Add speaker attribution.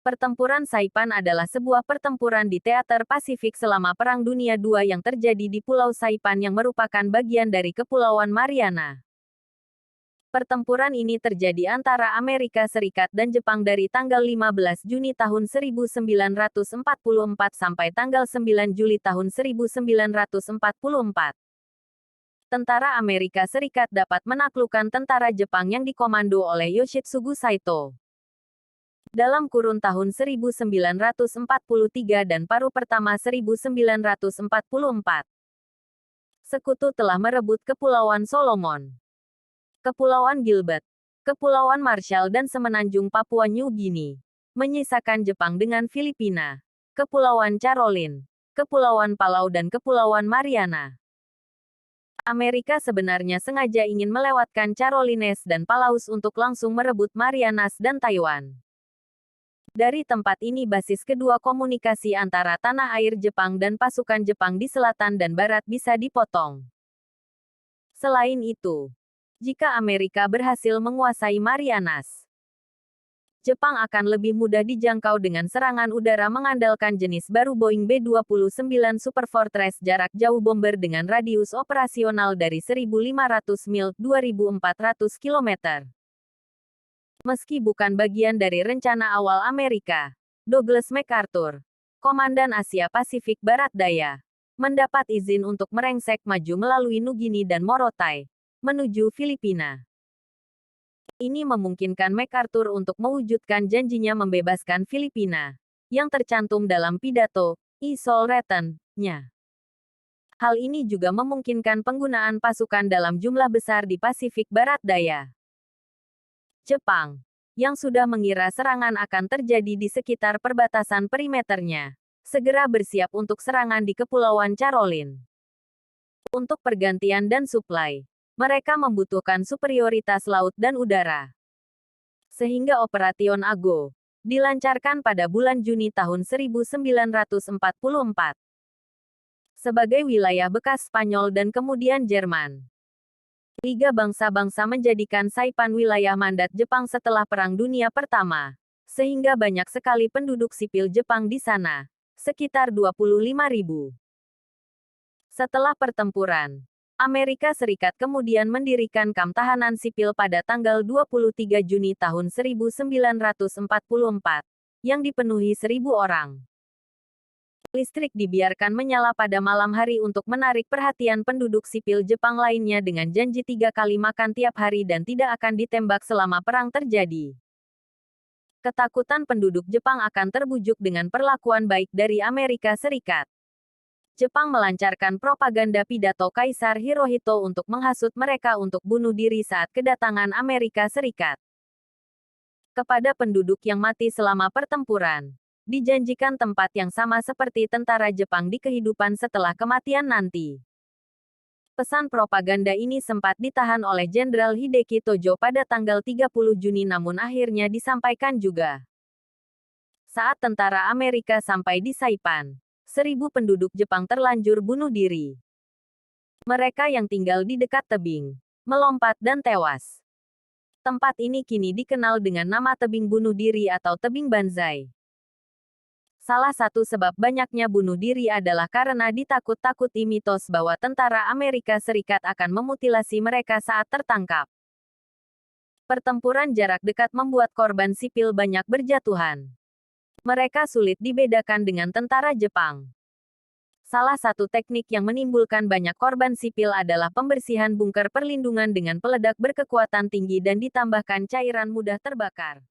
Speaker 1: Pertempuran Saipan adalah sebuah pertempuran di teater Pasifik selama Perang Dunia II yang terjadi di Pulau Saipan yang merupakan bagian dari Kepulauan Mariana. Pertempuran ini terjadi antara Amerika Serikat dan Jepang dari tanggal 15 Juni tahun 1944 sampai tanggal 9 Juli tahun 1944. Tentara Amerika Serikat dapat menaklukkan tentara Jepang yang dikomando oleh Yoshitsugu Saito. Dalam kurun tahun 1943 dan paruh pertama 1944, sekutu telah merebut Kepulauan Solomon, Kepulauan Gilbert, Kepulauan Marshall dan semenanjung Papua New Guinea, menyisakan Jepang dengan Filipina, Kepulauan Caroline, Kepulauan Palau dan Kepulauan Mariana. Amerika sebenarnya sengaja ingin melewatkan Carolines dan Palaus untuk langsung merebut Marianas dan Taiwan. Dari tempat ini basis kedua komunikasi antara tanah air Jepang dan pasukan Jepang di selatan dan barat bisa dipotong. Selain itu, jika Amerika berhasil menguasai Marianas, Jepang akan lebih mudah dijangkau dengan serangan udara mengandalkan jenis baru Boeing B-29 Super Fortress jarak jauh bomber dengan radius operasional dari 1.500 mil (2.400 km). Meski bukan bagian dari rencana awal Amerika, Douglas MacArthur, Komandan Asia Pasifik Barat Daya, mendapat izin untuk merengsek maju melalui Nugini dan Morotai, menuju Filipina. Ini memungkinkan MacArthur untuk mewujudkan janjinya membebaskan Filipina, yang tercantum dalam pidato Isol Written-nya. Hal ini juga memungkinkan penggunaan pasukan dalam jumlah besar di Pasifik Barat Daya. Jepang, yang sudah mengira serangan akan terjadi di sekitar perbatasan perimeternya, segera bersiap untuk serangan di Kepulauan Caroline. Untuk pergantian dan suplai, mereka membutuhkan superioritas laut dan udara. Sehingga Operation Ago dilancarkan pada bulan Juni tahun 1944. Sebagai wilayah bekas Spanyol dan kemudian Jerman, Liga Bangsa-Bangsa menjadikan Saipan wilayah mandat Jepang setelah Perang Dunia Pertama, sehingga banyak sekali penduduk sipil Jepang di sana, sekitar 25.000. Setelah pertempuran, Amerika Serikat kemudian mendirikan kamp tahanan sipil pada tanggal 23 Juni tahun 1944, yang dipenuhi 1.000 orang. Listrik dibiarkan menyala pada malam hari untuk menarik perhatian penduduk sipil Jepang lainnya dengan janji 3 kali makan tiap hari dan tidak akan ditembak selama perang terjadi. Ketakutan penduduk Jepang akan terbujuk dengan perlakuan baik dari Amerika Serikat. Jepang melancarkan propaganda pidato Kaisar Hirohito untuk menghasut mereka untuk bunuh diri saat kedatangan Amerika Serikat. Kepada penduduk yang mati selama pertempuran, dijanjikan tempat yang sama seperti tentara Jepang di kehidupan setelah kematian nanti. Pesan propaganda ini sempat ditahan oleh Jenderal Hideki Tojo pada tanggal 30 Juni namun akhirnya disampaikan juga. Saat tentara Amerika sampai di Saipan, 1.000 penduduk Jepang terlanjur bunuh diri. Mereka yang tinggal di dekat tebing, melompat dan tewas. Tempat ini kini dikenal dengan nama tebing bunuh diri atau tebing Banzai. Salah satu sebab banyaknya bunuh diri adalah karena ditakut-takuti mitos bahwa tentara Amerika Serikat akan memutilasi mereka saat tertangkap. Pertempuran jarak dekat membuat korban sipil banyak berjatuhan. Mereka sulit dibedakan dengan tentara Jepang. Salah satu teknik yang menimbulkan banyak korban sipil adalah pembersihan bunker perlindungan dengan peledak berkekuatan tinggi dan ditambahkan cairan mudah terbakar.